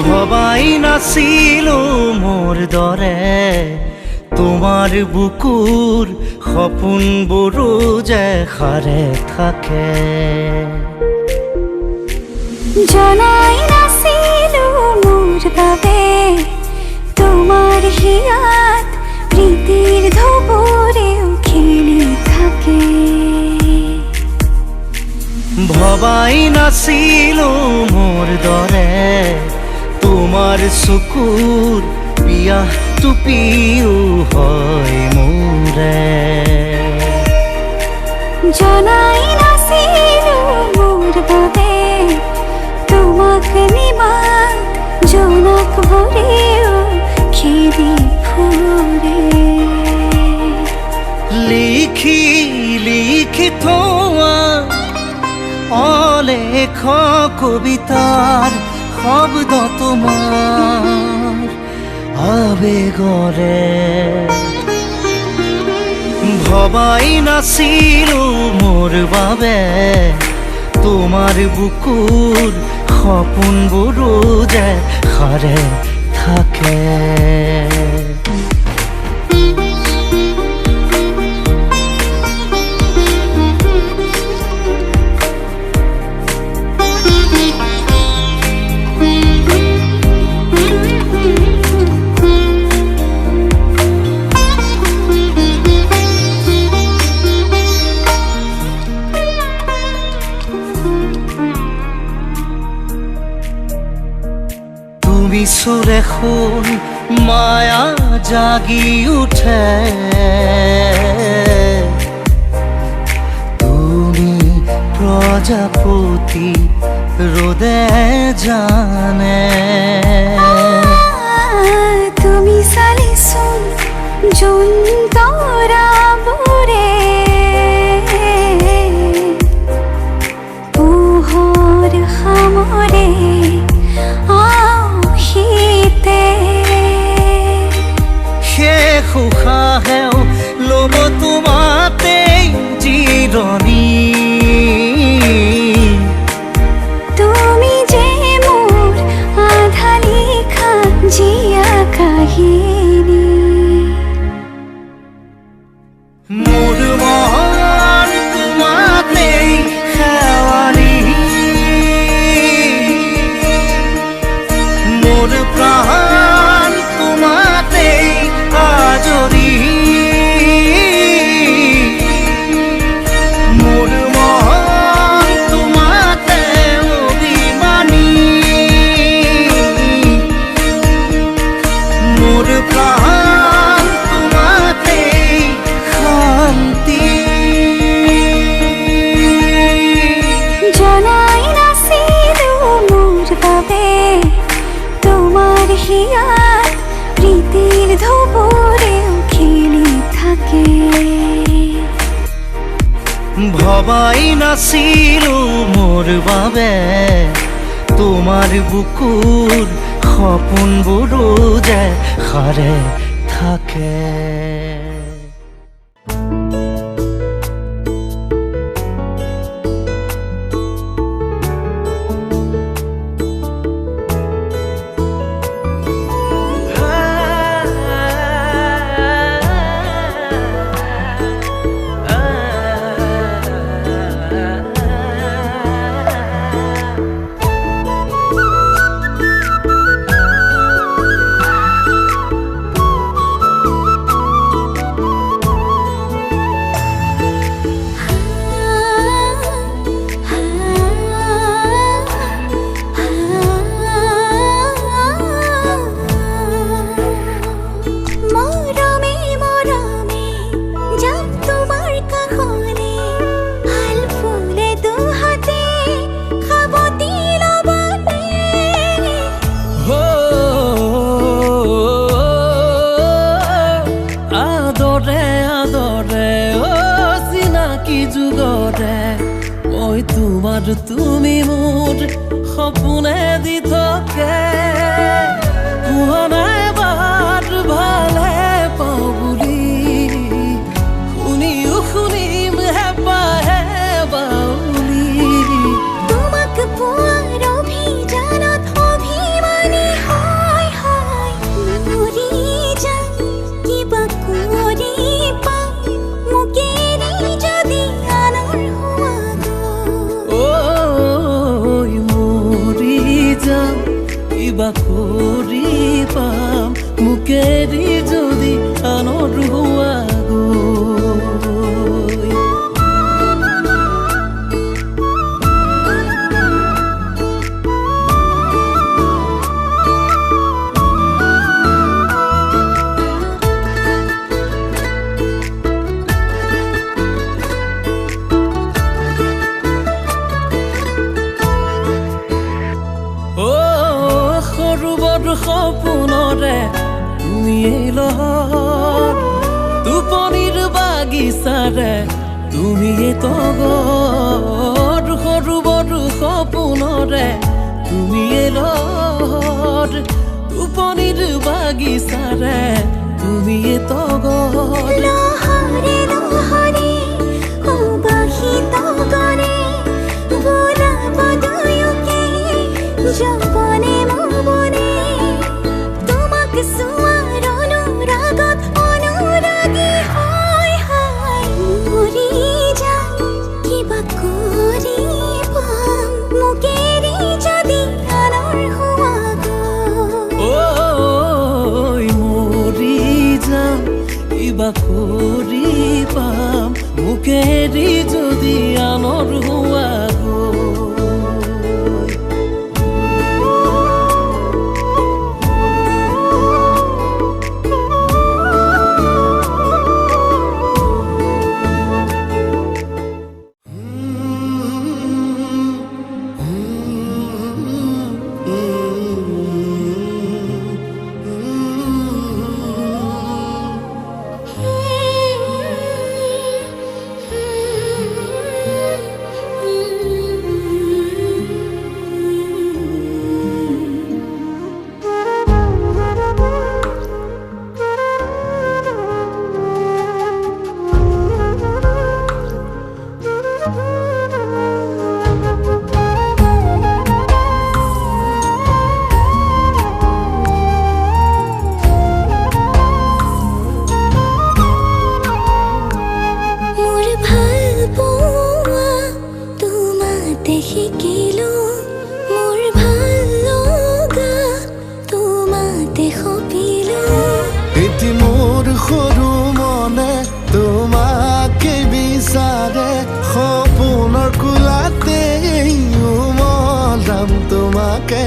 ভবাই নাছিলো মোৰ দৰে তোমাৰ বুকুৰ সপোনবোৰো যে সাৰে থাকে। জনাই নাছিলো মোৰ বাবে তোমাৰ হিয়াত প্ৰীতিৰ ধুবুৰেও খেলি থাকে। ভবাই নাছিলো মোৰ দৰে তোমাৰ চকুৰ পিয়াহ টুপিও হয় মোৰে। জনাই নাছিলো মোৰ বাবে তোমাক নিমাত জোনাক ভৰেও খেদি ফুৰে। লিখি লিখি থোৱা অলেখ কবিতাৰ শব্দ তোমাৰ আবেগৰে। ভবাই নাছিলো মোৰ বাবে তোমাৰ বুকুৰ সপোনবোৰো যে সাৰে থাকে। সুৰে শুন মায়া জাগি উঠে, তুমি প্ৰজাপতি ৰোদে জানে। তুমি চালিচোন জোন তৰাবোৰে পোহৰ সামৰে উশাহেও ল'ব তোমাতেই জিৰণি। তুমি যে মোৰ আধা লিখা জীয়া কাহিনী। মোৰ মন তোমাতেই শেৱালি, মোৰ প্ৰাণ তোমাতেই আজৰি। মোৰ মন তোমাতে অভিমানী, মোৰ প্ৰাণ তোমাতেই শান্তি। জনাই নাছিলো মোৰ বাবে তোমাৰ হিয়াত প্ৰীতিৰ ধুবুৰেও খেলি থাকে। ভবাই নাছিলো মোৰ বাবে তোমাৰ বুকুৰ সপোনবোৰো যে সাৰে থাকে। আর তুমি মোর সপোনে দি থাকে কুহনায় বাট ভালে পাওঁ বুলি শুনিও শুনিম হেঁপাহে বাউলি তোমাক পোৱাৰ অভিযানত অভিমানী কিবা কৰি পাম মোকে এৰি যদি আনৰ হোৱা গৈ সপোনৰে তুমিয়ে লহৰ টোপনিৰ বাগিচাৰে তুমিয়ে তগৰ সৰু বৰু সপোনৰে তুমিয়ে লহৰ টোপনিৰ বাগিচাৰে তুমিয়ে তগৰ লহৰে লহৰে উবাহিত কৰে বোলাব দুয়োকে যৌৱনে মনে তোমাক চোৱাৰ অনুৰাগত অনুৰাগী হয় হয় মৰি যাম কিবা কৰি পাম মোকে এৰি যদি আনৰ হোৱা ঐ মৰি যাম কিবা কৰি পাম মোকে এৰি যদি আনৰ হোৱা শিকিলো মোৰ ভাল লগা তোমাতে সপিলো এটি মোৰ সৰু মনে তোমাকে বিচাৰে সপোনৰ কোলাতে উমলাম তোমাকে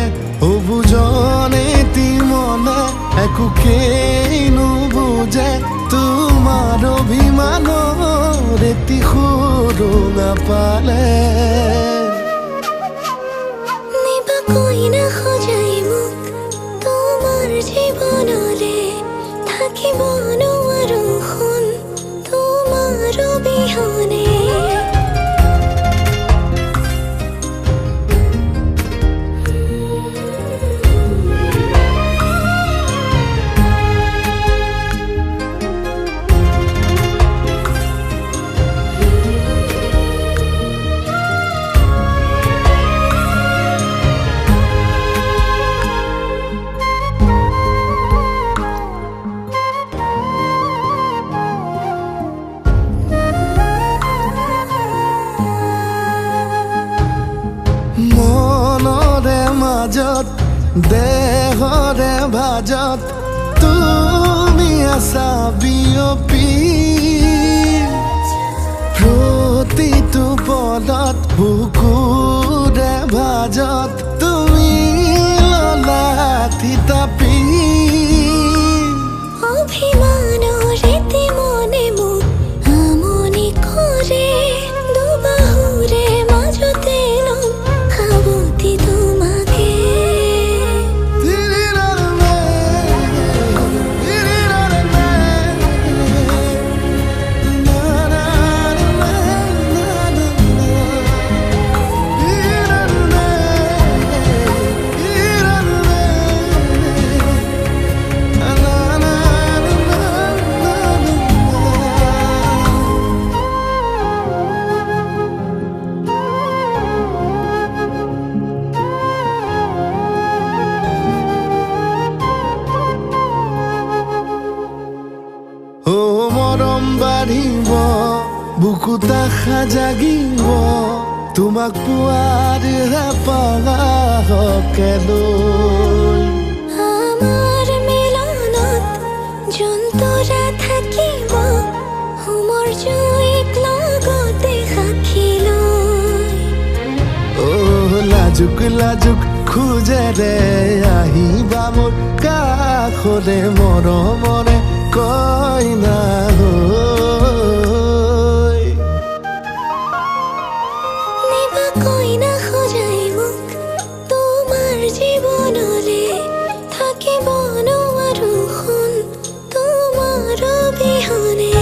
অবুজনে এটি মনে একোকেই নুবুজে তোমাৰ অভিমানৰ এটি সৰু নাপালে কইনা সজাই মোক তোমাৰ জীৱনলে থাকিব নোৱাৰো শুন তোমাৰ অবিহনে দেহৰে ভাজত তুমি আছা বিয়পি প্ৰতিটো পদত বুকুৰে ভাজত তুমি ললা থিতাপি অভিমানৰে মনে মোক আমনি কৰে দুবাহুৰে মাজতে লম সাৱতি তোমাকে বুকুত আশা জাগিব তোমাক পোৱাৰ হেঁপাহকে লৈ লাজুক খোজেৰে আহিবা মোৰ কাষলে মৰমৰে কইনা হৈ নিবা কইনা সজাই মোক তোমাৰ জীৱনলে থাকিব নোৱাৰো সোণ তোমাৰ অবিহনে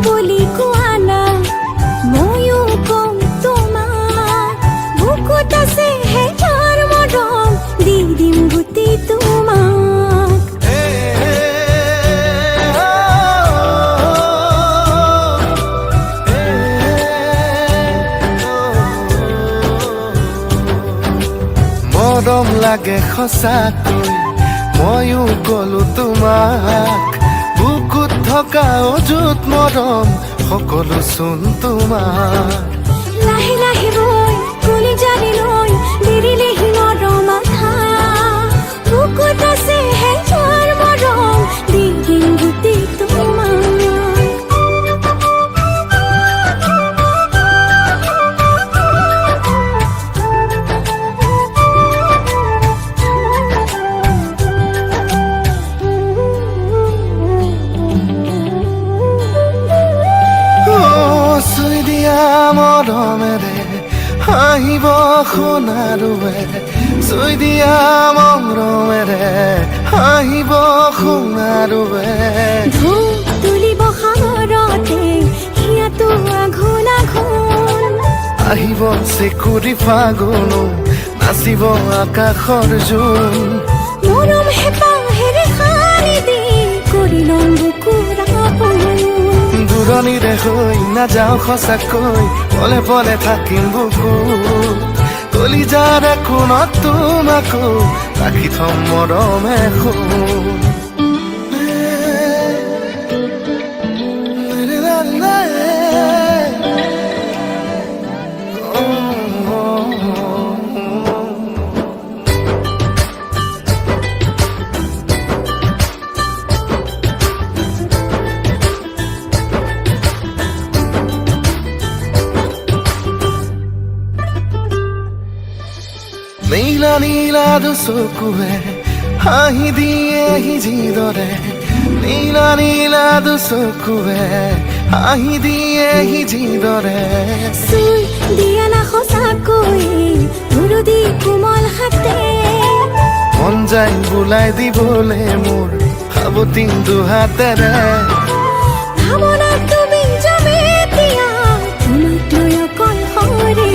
বুলি কোৱা না ময়ো কম তোমাক বুকুত আছে হেজাৰ মৰম দি দিম গোটি তোমাক মৰম লাগে সঁচাকৈ ময়ো কলো তোমাক বুকুত থকা অযুত মৰম সকলো চোন তোমাৰ লাহে লাহে বৈ কুলি জানি লৈ দিৰিলেহি মৰম আধা বুকুত আছে হেজাৰ মৰম দি দিম গোটি তোমাক চুই দিয়া মৰমেৰে হাঁহিব সোণাৰুৱে চুই দিয়া মৰমেৰে হাঁহিব সোণাৰুৱে ধূপ তুলিব সাগৰতে হিয়াটো আঘোণ আঘোণ আহিব চেকুৰি ফাগুনো নাচিব আকাশৰ জোন মৰম হেঁপাহেৰে সানি দি কৰি লম বুকুৰ আপোন দূৰণিৰে হৈ নাযাওঁ সঁচাকৈ পলে পলে থাকিম বুকুত কলিজাৰে কোণত তোমাকো ৰাখি থম মৰমে নীলা নীলা দুচকুৱে হাঁহি দিয়ে সিজিদৰে নীলা নীলা দুচকুৱে হাঁহি দিয়ে সিজিদৰে চুই দিয়া না সঁচাকৈ মুৰুদি কোমল হাতে মন যায় বোলাই দিবলে মোৰ সাৱতি দুহাতেৰে ভাৱনা তুমি যাবে এতিয়া তোমাক লৈ অকলশৰে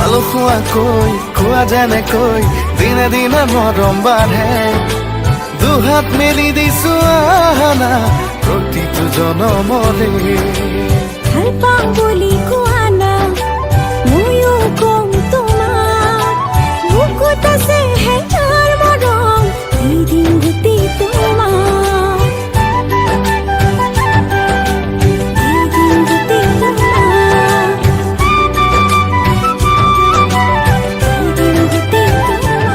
আলসুৱাকৈ খোৱা যেনেকৈ দিনে দিনে মৰম বাঢ়ে দুহাত মেলি দিছো আহানা প্ৰতিটো জনমৰে ভাল পাওঁ বুলি কোৱা না ময়ো কম তোমাক বুকুত আছে হেজাৰ মৰম দি দিম গোটি তোমাক দি দিম গোটি তোমাক দি দিম গোটি তোমাক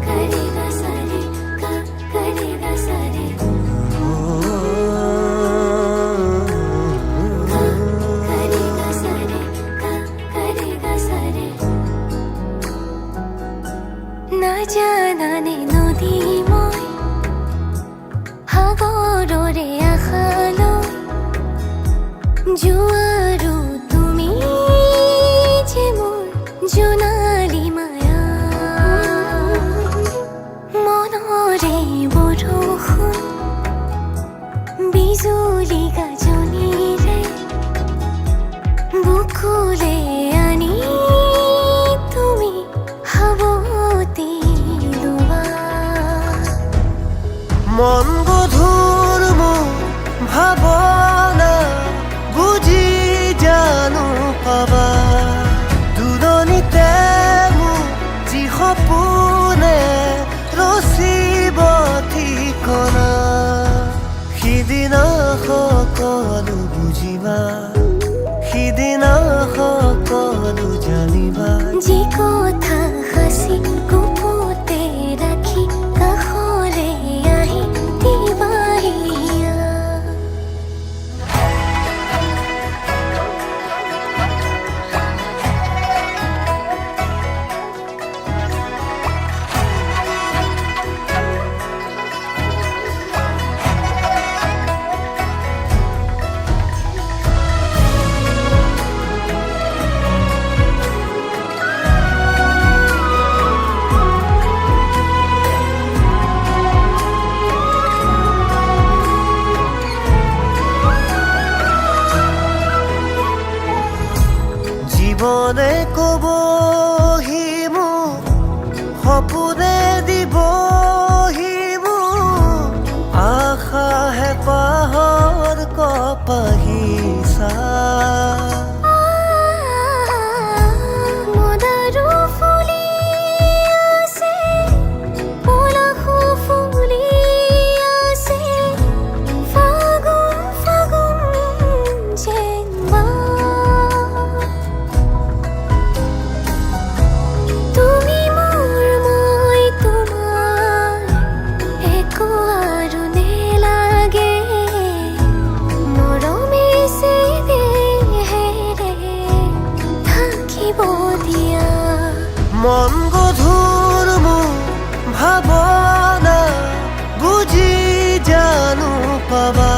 करेगा सारे का करेगा सारे करेगा सारे का करेगा सारे ना জানানে নদী মই সাগৰৰে আশালৈ জোৱাৰো তুমি যে মোৰ জোনালী মন গধুৰ মোৰ ভাৱনা বুজি জানো পাবা দুৰণিতে মোৰ যি সপোনে ৰচিব ঠিকনা সিদিনা সকলো বুজিবা সিদিনা সকলো জানিবা যি কথা সাঁচি গুপুতে ৰাখি কাষলে আহি দিবাহিয়া জীৱনে ক'বহি মোক সপোনে দিবহি মোক আশাহে পাহৰ কপাহিছা মদাৰো ফুলি আছে পলাশো ফুলি আছে ফাগুন ফাগুন যেনবা তুমি মোৰ মই তোমাৰ একো আৰু নেলাগে মৰমে দেহেৰে থাকিব দিয়া মন গধুৰ মোৰ ভাৱনা বুজি জানো পাবা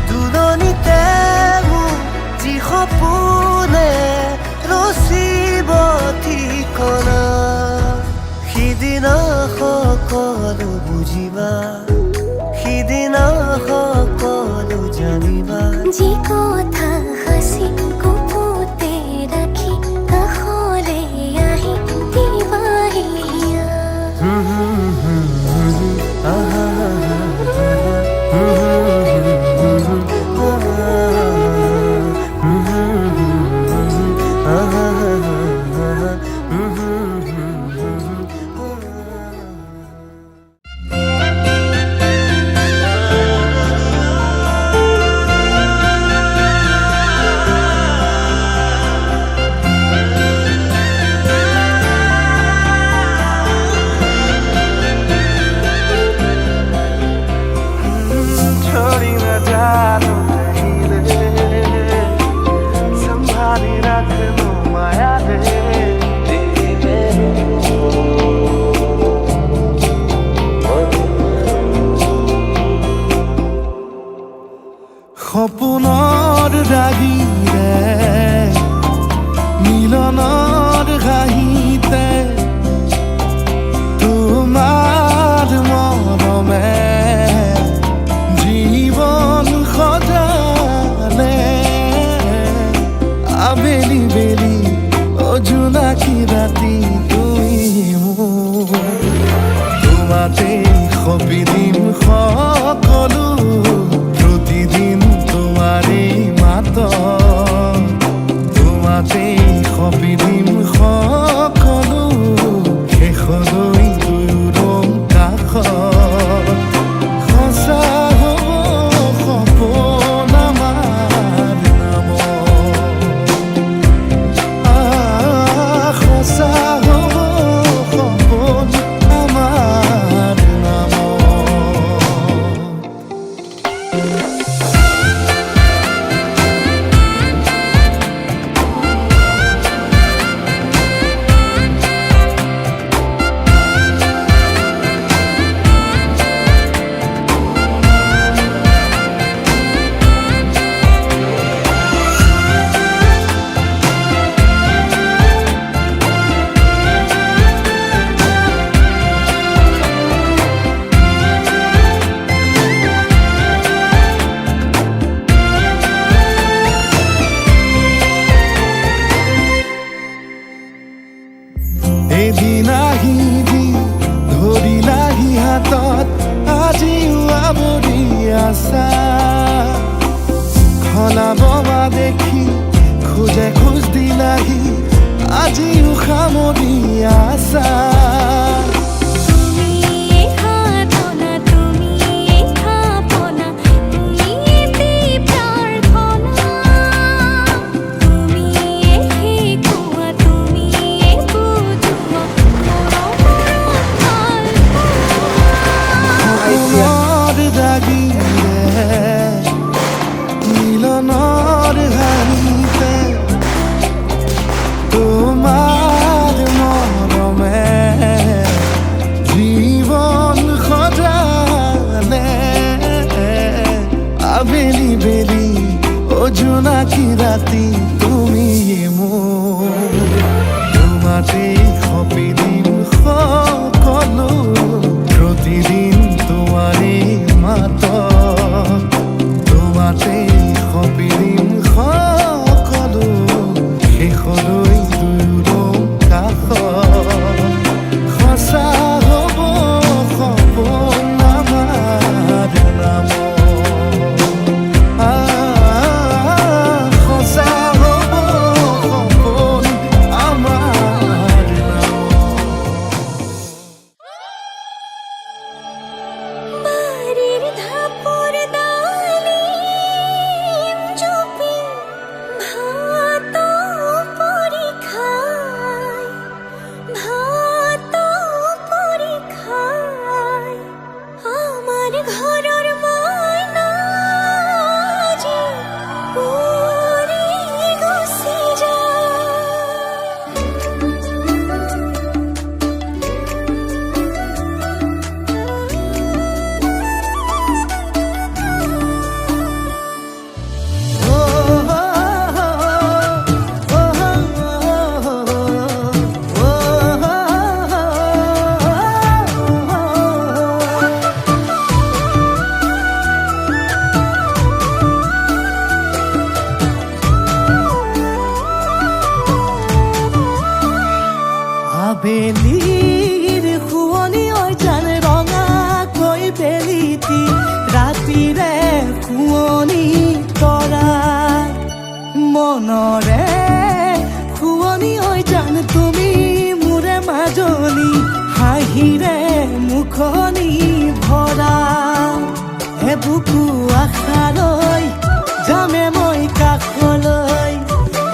দুৰণিতে মোৰ যি সপোনে ৰচিব ঠিকনা সিদিনা সকলো বুজিবা সিদিনা সকলো জানিবা যি কথা সাঁচি গুপুতে ৰাখি কাষলে আহি দিবাহিয়া আহা আছা খলা বমা দেখি খোজে খোজ দিলাহি আজিও সামৰি আছা মিলনৰ হাঁহিতে তোমাৰ মৰমে জীৱন সজালে আবেলি বেলি অজোনাকি ৰাতি তুমি মোৰ তোমাতে সপি দিম সকলো প্ৰতিদিন তোমাৰে মাতত তোমাতে সপি দিম সকলো শেষলৈ দুয়োৰ কাষত সঁচা হ'ব সপোন আমাৰ নামত সঁচা হ'ব সপোন আমাৰ বাড়িৰ ধাপৰ ডালিম চুপি ভাত পৰীক্ষায় আমাৰ ঘৰেৰ ময়না যে পৰে গুছি আবেলিৰ শুৱনি ঐ জান ৰঙাকৈ বেলিটি ৰাতিৰে শুৱনি তৰা মনৰে শুৱনি ঐ জান তুমি মোৰে মাজনী হাঁহিৰে মুখনি ভৰা হে বুকু আশালৈ যামে মই কাষলৈ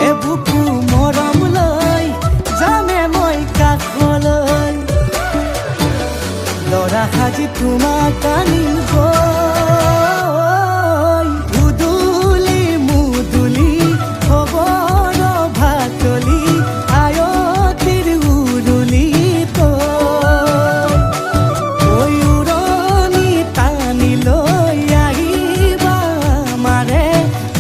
হে বুকু মৰম লৈ যামে মই কাষলৈ লৰা সাজি তোমাক আনিম উদুলি মুদুলি খবৰ ভাতলি আয়তিৰ উৰুলি তই উৰণি টানি লৈ আহিবা মাৰে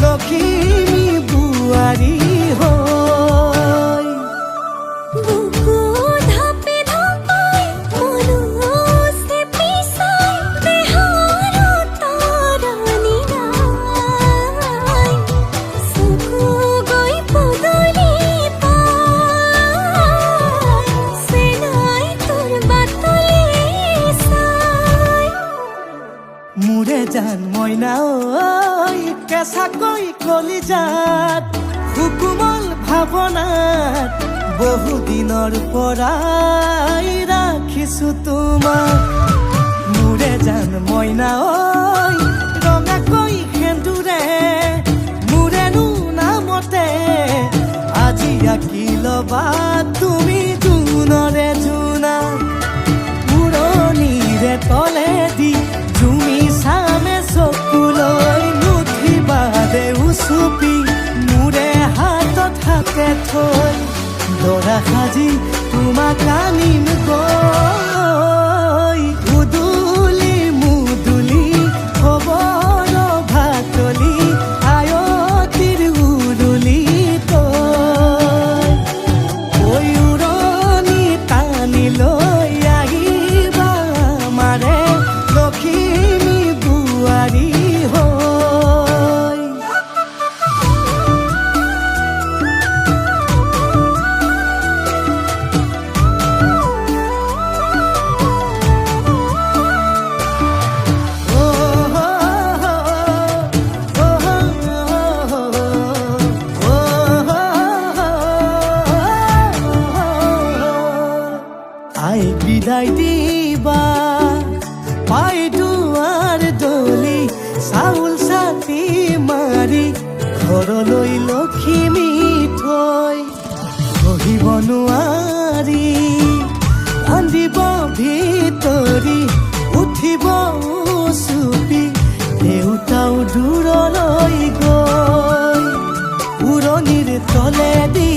লখিমী বোৱাৰী হৈ বুকু ধাপে ধাপাই মনুষ্যে পিছাই দেহৰ তৰণি নাই চকু গৈ পদূলি পাই চেনাই তোৰ বাটলি চাই মোৰে জান মইনা ঐ কেঁচাকৈ কলিজাত সুকুমল ভাৱনাত বহুদিনৰ পৰাই ৰাখিছো তোমাক মোৰে জান মইনা ঐ ৰঙাকৈ সেন্দুৰে মোৰেনো নামতে আজি আঁকি ল'বা তুমি জোনৰে জোনা উৰণিৰে তলেদি জুমি চামে চকুলৈ নুঠিবা দে উচুপি মোৰে হাতত হাতে থৈ দৰা সাজি তোমাক আনিম গৈ উদুলি মুদুলি খবৰ ভাতলি আয়তিৰ উৰুলি তই উৰণি টানি লৈ আহিবা মাৰে লখিমী বোৱাৰী হৈ আই বিদায় দিবা পাই দুৱাৰ দলি চাউল চাতি মাৰি ঘৰলৈ লখিমী থৈ সহিব নোৱাৰি কান্দিব ভিতৰি উঠিব চুপি দেউতাও দূৰলৈ গৈ উৰণিৰ তলেদি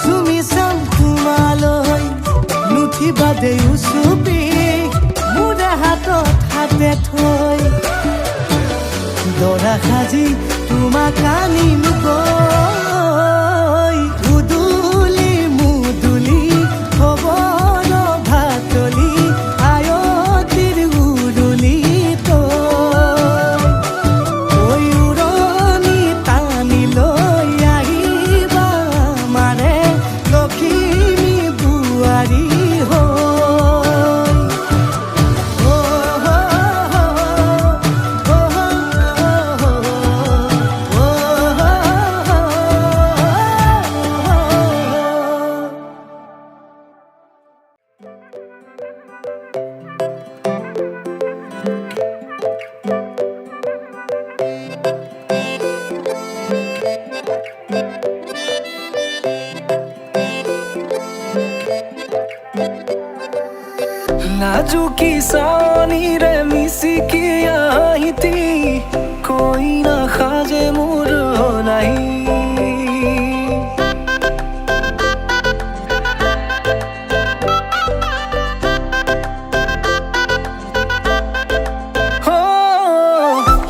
জুমি চাম তোমালৈ নুঠিবা দেউ চুপি মোৰে হাতত হাতে থৈ দৰা সাজি তোমাক আনিম গৈ উদুলি মুদুলি খবৰ ভাতলি আয়তিৰ উৰুলি তই উৰণি টানি লৈ আহিবা মানে লখিমী বোৱাৰী লাজুকি চাৱনিৰে মিচিকি আহিতি কইনা সাজে মোৰ নাই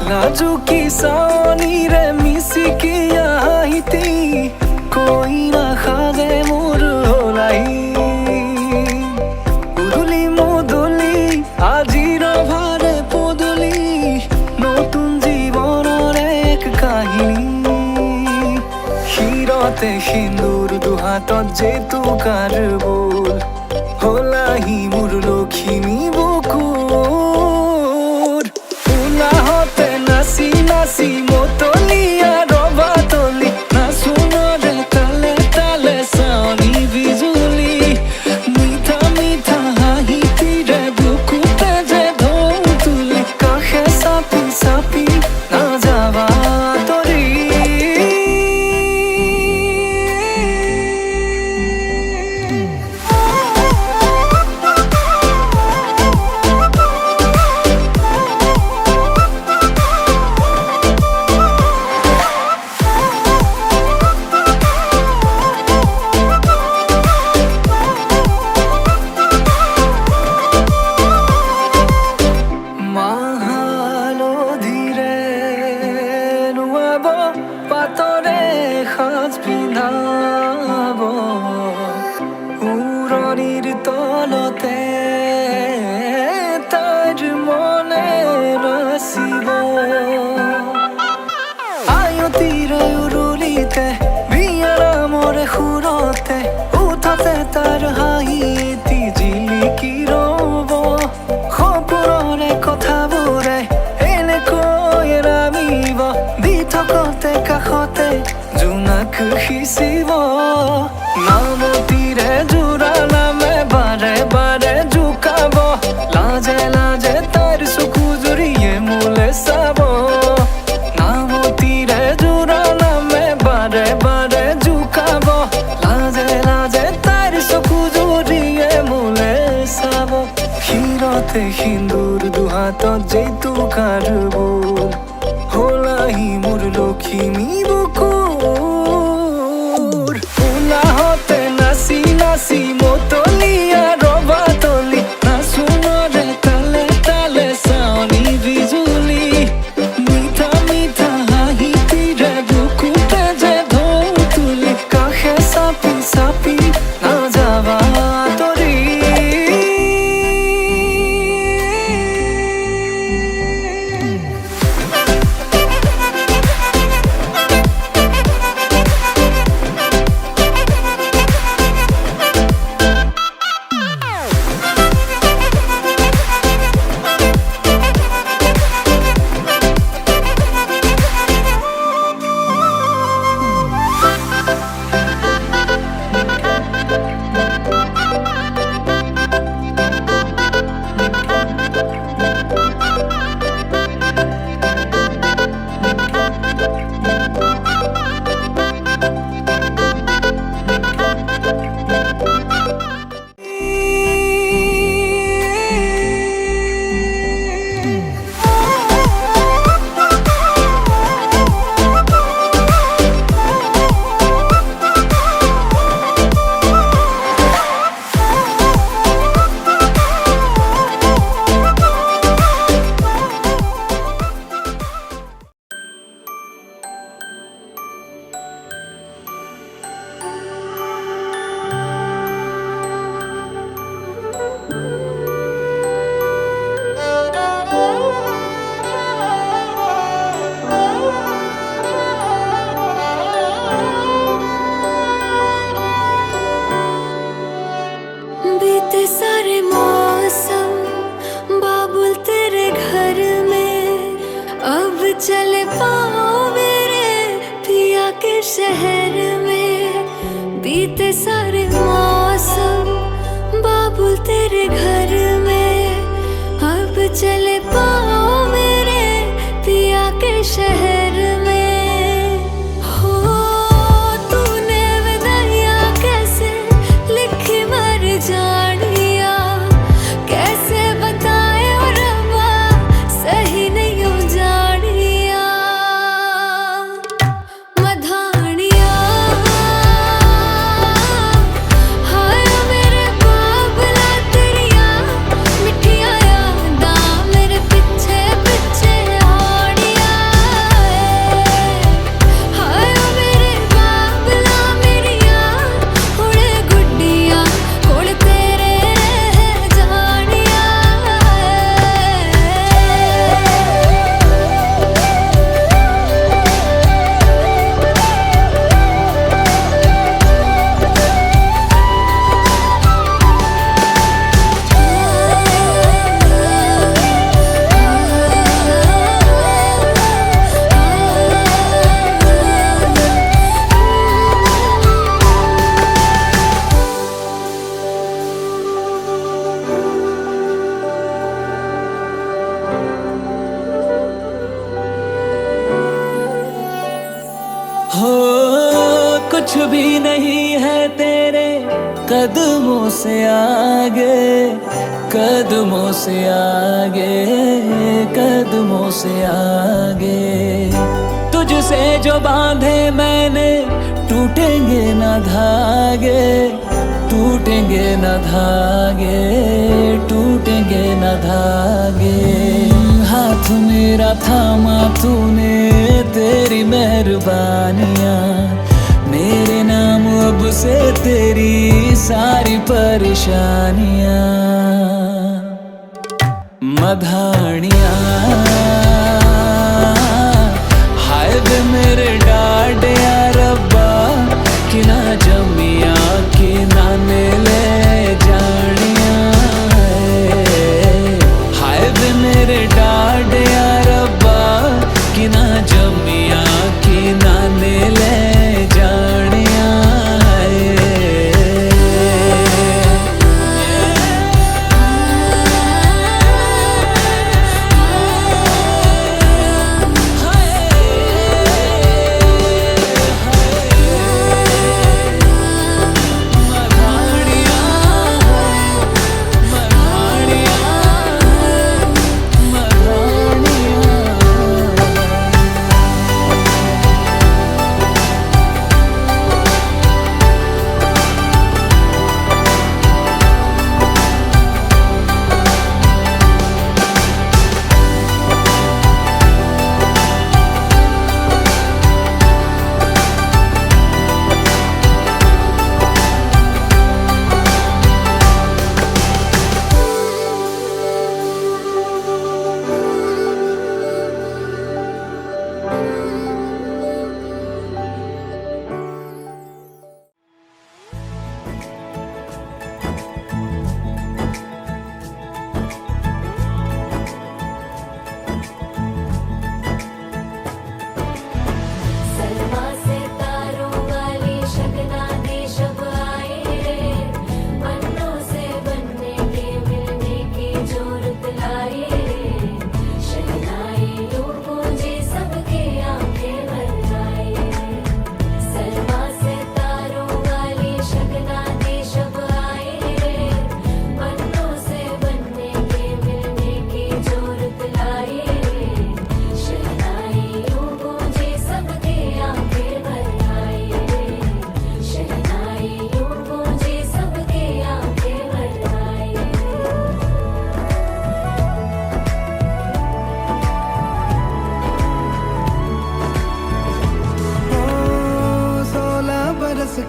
লাজুকি চাৱনিৰে মিচিকি আহিতি কইনা সাজে মোৰ নাই আজিৰ ভাৰে পদূলি নতুন জীৱনৰ এক কাহিনী শিৰতে সিন্দুৰ দুহাতত জেতুকাৰ বোল হলাহি মোৰ লখিমী বুকুৰ উলাহতে নাচি নাচি মতলীয়া ৰবা তলি নাচোনৰে তালে তালে চাৱনি বিজুলি মিঠা মিঠা হাঁহিতিৰে চাপি নাযাবা তৰি পাতৰে সাজ পিন্ধাব উৰণিৰ তলতে তাইৰ মনে নাচিব আয়তিৰে উৰুলিতে বিয়াৰ মৰে সুৰতে উঠতে তাৰ হাঁহি এটি জিলিকি ৰব সপোনৰে কথাবোৰে এনেকৈ নামিব থকতে কাষতে জোনাক সিঁচিব নামতিৰে জোৰা নামে বাৰে বাৰে জোকাব লাজে লাজে তাইৰ চকু জুৰিয়ে মোলে চাব নামতিৰে জোৰা নামে বাৰে বাৰে জোকাব লাজে লাজে তাইৰ চকু জুৰিয়ে মোলে চাব শিৰতে সিন্দুৰ দুহাতত জেতুকাৰ বোল হলাহি মোৰ লখিমী বুকুৰ উলাহতে নাচি নাচি মতলীয়া ৰবা তলি নাচোনৰে তালে তালে চাৱনি বিজুলি মিঠা মিঠা হাঁহিতিৰে বুকুতে যে ঢৌ তুলি কাষে চাপি চাপি নাযাবা তৰি चले पाओ मेरे पिया के शहर में, बीते सारे मौसम बाबुल तेरे घर में। अब चले पाओ मेरे पिया के शहर में। हो तूने विदाइयाँ कैसे लिखी मर जानिया, कैसे बताए और रब्बा सही नहीं हो जानिया। मधानिया हाय मेरे बाबला तेरिया मिठिया यादां मेरे पिछे पिछे आनिया। हाय मेरे बाबला मेरिया हुणे गुड्डिया कोल तेरे रह जानिया। हो कुछ भी नहीं है तेरे कदमों से आगे, कदमों से आगे, कदमों से आगे। तुझसे जो बांधे मैंने टूटेंगे न धागे, टूटेंगे न धागे, टूटेंगे न धागे। हाथ मेरा थामा तूने तेरी मेहरबानियाँ, मेरे नाम अब से तेरी सारी परेशानियाँ। मधानिया हाय वे मेरे डाडिया रब्बा कि ना जमिया कि ना ने ले जानिया। हाय वे मेरे डाडिया रब्बा कि ना जमिया कि ना ने ले जानिया।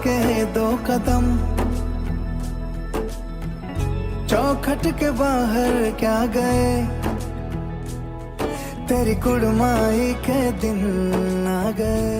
के दो कदम चौखट के बाहर क्या गए, तेरी कुड़माई के दिन आ गए।